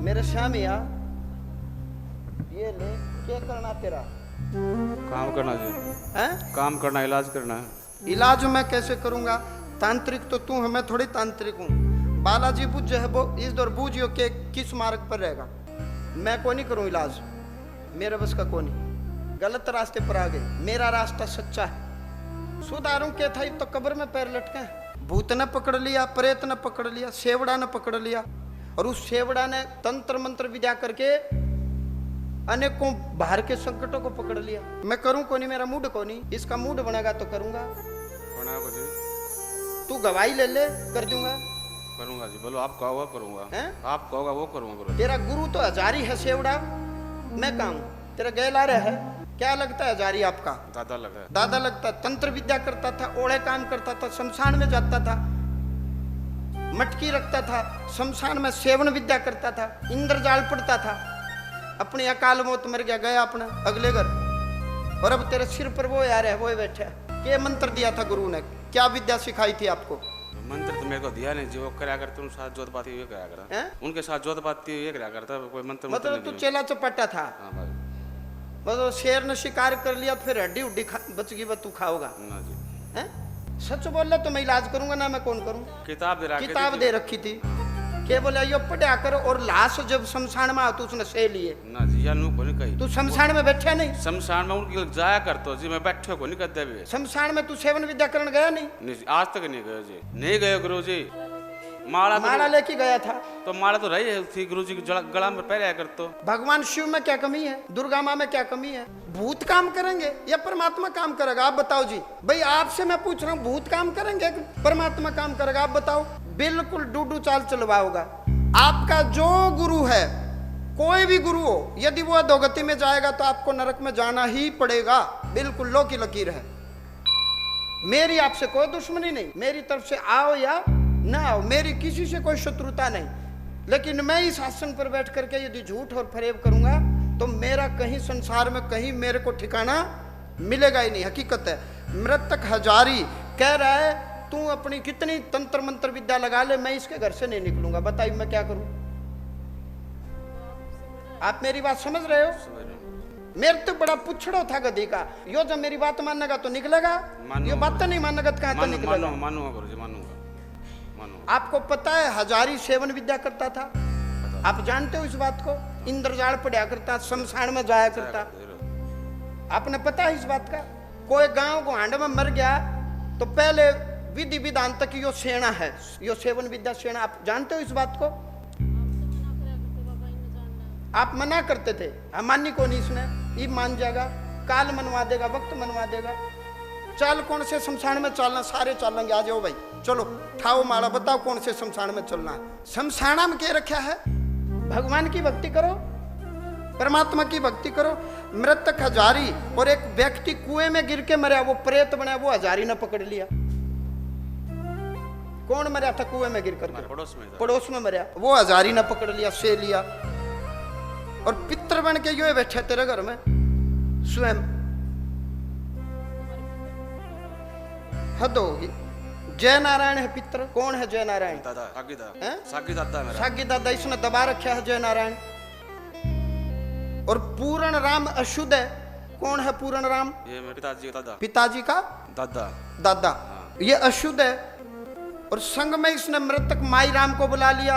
मेरे श्यामिया, ये ले, क्या करना तेरा? काम करना जी। हैं? काम करना, इलाज करना है। इलाज मैं कैसे करूंगा? तांत्रिक तो तू है, मैं थोड़ी तांत्रिक हूँ। बालाजी बुझ है वो इस दौर बूझियो के किस मार्ग पर रहेगा। मैं को नहीं करूँ इलाज, मेरे बस का को नहीं। गलत रास्ते पर आ गए, मेरा रास्ता सच्चा है। सुधारूं क्या था, तो कब्र में पैर लटके। भूत ने पकड़ लिया, प्रेत ने पकड़ लिया, सेवड़ा ने पकड़ लिया, और उस सेवड़ा ने तंत्र मंत्र विद्या करके अनेकों बाहर के संकटों को पकड़ लिया। मैं करूं को नहीं, मेरा मूड को नहीं। इसका मूड बनेगा तो करूंगा। बना को जी। तू गवाही ले ले, कर दूंगा। करूंगा जी, बोलो आप कहोगा करूंगा। हैं? आप कहोगा वो करूंगा। गुरु तेरा गुरु तो हजारी है सेवड़ा, मैं कहूँ तेरा गैलारे है। क्या लगता है हजारी आपका? दादा लगा है। दादा लगता है। तंत्र विद्या करता था, ओढ़े काम करता था, शमशान में जाता था, मटकी रखता था, शमशान में सेवन विद्या करता था, इंद्रजाल पड़ता था। अपनी अकाल मौत मर गया, गया अपना अगले घर। और अब तेरे सिर पर वो यार है, वो बैठे। क्या मंत्र दिया था गुरु ने, क्या विद्या सिखाई थी आपको? मंत्र तो मेरे को दिया नहीं जी, वो कराया करते उनके साथ जोत पाती हुई कराया करता। उनके साथ जोत पाती हुई कराया करता, कोई मंत्र मतलब तू चेला चपाटा था। हाँ भाई। मतलब शेर ने शिकार कर लिया, फिर हड्डी उड्डी बच गई, तू खाओगा ना जी। हैं? सच बोल रहा तो मैं इलाज करूंगा ना, मैं कौन करूं? किताब दे रखी थी, क्या बोले यो पढ़ा कर। और लाश जब शमशान में आती उसने से लिए ना जी, या नु को नहीं कही। तू शमशान में बैठा नहीं? शमशान में उनके जाया करतो जी, मैं बैठे को नहीं करते भी। शमशान में तू सेवन विद्या करने गया नहीं? नहीं जी, आज तक नहीं गए जी, नहीं गए गुरु जी। माला लेके गया था तो माला तो रही थी गुरु जी की गला में पहले कर। तो भगवान शिव में क्या कमी है, दुर्गा माँ में क्या कमी है? भूत काम करेंगे या परमात्मा काम करेगा? आप बताओ जी। भाई आपसे मैं पूछ रहा हूँ, भूत काम करेंगे परमात्मा काम करेगा? आप बताओ। बिल्कुल डूडू चाल चलवाओगा। आपका जो गुरु है, कोई भी गुरु हो, यदि वो अधोगति में जाएगा तो आपको नरक में जाना ही पड़ेगा। बिल्कुल लो की लकीर है। मेरी आपसे कोई दुश्मनी नहीं, मेरी तरफ से आओ या ना आओ, मेरी किसी से कोई शत्रुता नहीं। लेकिन मैं इस आसन पर बैठ करके यदि झूठ और फरेब करूंगा तो मेरा कहीं संसार में कहीं मेरे को ठिकाना मिलेगा ही नहीं। हकीकत है। मृतक हजारी कह रहा है तू अपनी कितनी तंत्र मंत्र विद्या लगा ले, मैं इसके घर से नहीं निकलूंगा। बताइए मैं क्या करूं? आप मेरी बात समझ रहे हो? मेरे तो बड़ा पुछड़ो था गधी का। यो जब मेरी बात मानेगा तो निकलेगा, ये बात तो नहीं मानेगा तो कहां तक निकलेगा? मानूंगा गुरु जी, मानूंगा। आपको पता है हजारी सेवन विद्या करता था? आप जानते हो इस बात को? इंद्रजाल पढ़ा करता, शमशान में जाया करता। आपने पता है इस बात का? कोई गांव गुहांड में मर गया तो पहले विधि विधान तक यो सेना है, यो सेवन विद्या सेना। आप जानते हो इस बात को? आप मना करते थे, मानी को नहीं इसने। ये मान जाएगा, काल मनवा देगा, वक्त मनवा देगा। चल कौन से शमशान में चलना? सारे चलेंगे, आ जाओ भाई, चलो ठाओ माला, बताओ कौन से शमशान में चलना है। शमशाना में क्या रखा है? भगवान की भक्ति करो, परमात्मा की भक्ति करो। मृतक हजारी और एक व्यक्ति कुएं में गिर के मरा, वो प्रेत बना, वो हजारी ने पकड़ लिया। कौन मरा था कुएं में गिर करके? पड़ोस में मरा, वो हजारी ने पकड़ लिया, से लिया। और पितर बन के यो बैठे तेरे घर में स्वयं। हद होगी। जय नारायण है पितर। कौन है जय नारायण? दादा, सागी दादा इसने दबा रखा है जय नारायण। और पूर्ण राम अशुद्ध है। कौन है पूर्ण राम? ये पिताजी का दादा। पिताजी का दादा। ये अशुद्ध है। और संग में इसने मृतक माई राम को बुला लिया।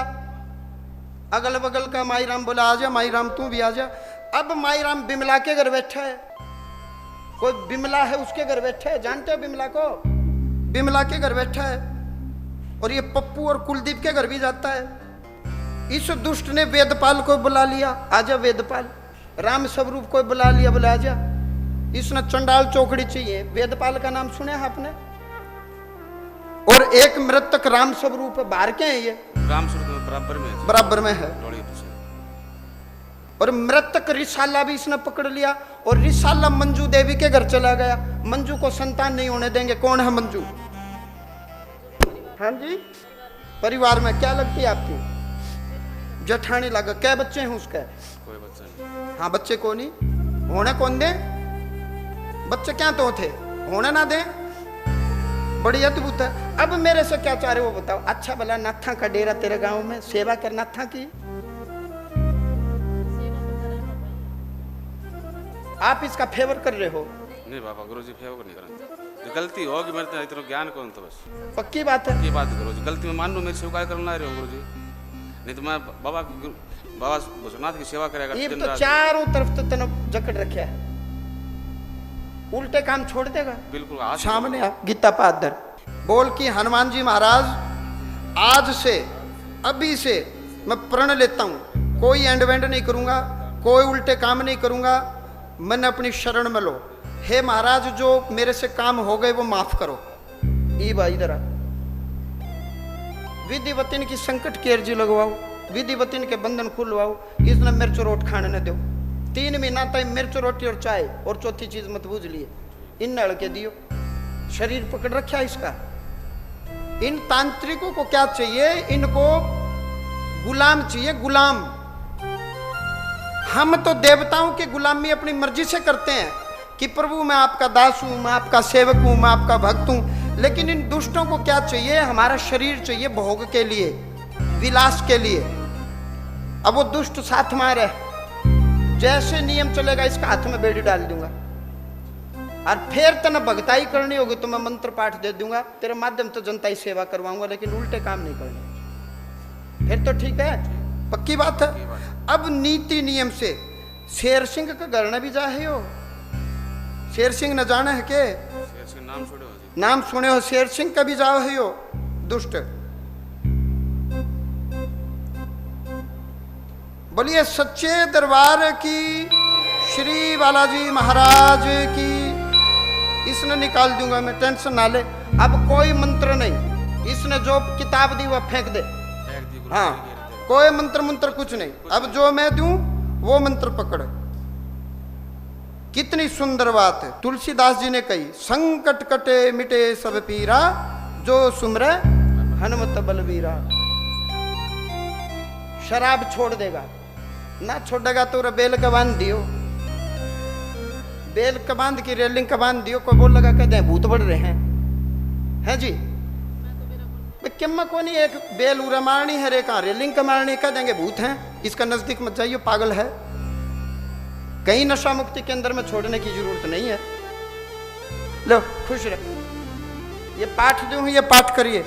अगल बगल का माई राम बोला आ जा, माई राम तू भी आ जा। अब माई राम बिमला के घर बैठा है। कोई बिमला है उसके घर बैठा है, जानते हो बिमला को? बिमला के घर बैठा है। और ये पप्पू और कुलदीप के घर भी जाता है। इस दुष्ट ने वेदपाल को बुला लिया, आजा वेदपाल। राम स्वरूप को बुला लिया, बोला आजा। इसने चंडाल चौकड़ी चाहिए। वेदपाल का नाम सुने हैं आपने? और एक मृतक राम स्वरूप है, बाहर के हैं ये? राम स्वरूप बराबर में है। और मृतक रिसाला भी इसने पकड़ लिया। और रिसाला मंजू देवी के घर चला गया। मंजू को संतान नहीं होने देंगे। कौन है मंजू? हाँ जी, परिवार में क्या लगती है आपकी? जठानी लगा। क्या बच्चे हैं उसके? कोई बच्चा नहीं। हाँ, बच्चे को नहीं होने कौन दे? बच्चे क्या तो थे, होने ना दे। बड़ी अद्भुत है। अब मेरे से क्या चाह रहे वो बताओ। अच्छा भला नाथा का डेरा तेरे गांव में, सेवा कर नाथा की। आप इसका फेवर कर रहे हो। नहीं बाबा गुरु जी फेवर नहीं करेंगे, जो गलती होगी मेरे तो इतना ज्ञान कौन तो बस पक्की बात है। ये बात है गुरु जी, गलती में मान लो मेरी सेवा करना रहे हो गुरु जी, नहीं तो मैं बाबा भोजनाथ की सेवा करेगा ये तो चारों तरफ तो तने जकड़ रखा है, उल्टे काम छोड़ देगा। बिल्कुल सामने आ गीता पादर बोल कि हनुमान जी महाराज आज से अभी से मैं प्रण लेता हूं, कोई एंड वेंड नहीं करूंगा, कोई उल्टे काम नहीं करूंगा, मैंने अपनी शरण में लो। हे महाराज जो मेरे से काम हो गए वो माफ करो। ई भाई इधर विधिवतिन की संकट की अर्जी लगवाओ, विधिवतिन के बंधन खुलवाओ, इसने मिर्च रोट खाने न दो। 3 महीना तक मिर्च रोटी और चाय और चौथी चीज मत बूझ लिए, इन नड़ के दियो। शरीर पकड़ रखा है इसका। इन तांत्रिकों को क्या चाहिए, इनको गुलाम चाहिए, गुलाम। हम तो देवताओं की गुलामी अपनी मर्जी से करते हैं कि प्रभु मैं आपका दास हूं, मैं आपका सेवक हूं, मैं आपका भक्त हूं। लेकिन इन दुष्टों को क्या चाहिए, हमारा शरीर चाहिए भोग के लिए, विलास के लिए। अब वो दुष्ट साथ में रहे, जैसे नियम चलेगा इसका हाथ में बेड़ी डाल दूंगा, और फिर तने भगताई करनी होगी तो मैं मंत्र पाठ दे दूंगा, तेरे माध्यम से जनता की सेवा करवाऊंगा, लेकिन उल्टे काम नहीं करने। फिर तो ठीक है, पक्की बात है। अब नीति नियम से शेर सिंह का घर न भी जाए हो, शेर सिंह न जाने है के नाम सुने हो, शेर सिंह का भी जाओ है हो दुष्ट। बोलिए सच्चे दरबार की, श्री बालाजी महाराज की। इसने निकाल दूंगा मैं, टेंशन ना ले। अब कोई मंत्र नहीं, इसने जो किताब दी वह फेंक दे। हाँ, कोई मंत्र मंत्र कुछ नहीं। अब जो मैं दूं वो मंत्र पकड़। कितनी सुंदर बात है, तुलसीदास जी ने कही, संकट कटे मिटे सब पीरा, जो सुमरे हनुमत बलबीरा। शराब छोड़ देगा, ना छोड़ेगा तो बेल का बांध दियो, बेल का बांध की रेलिंग का बांध दियो। कोई बोल लगा कहते हैं भूत बढ़ रहे हैं जी, किम्मा को नहीं, एक बेल उरा मारनी है, रे कहाँ रेलिंग का मारनी, कह देंगे भूत हैं, इसका नजदीक मत जाइए, पागल है। कहीं नशा मुक्ति के अंदर में छोड़ने की जरूरत नहीं है। लो खुश रहे, ये पाठ दूं, ये पाठ करिए।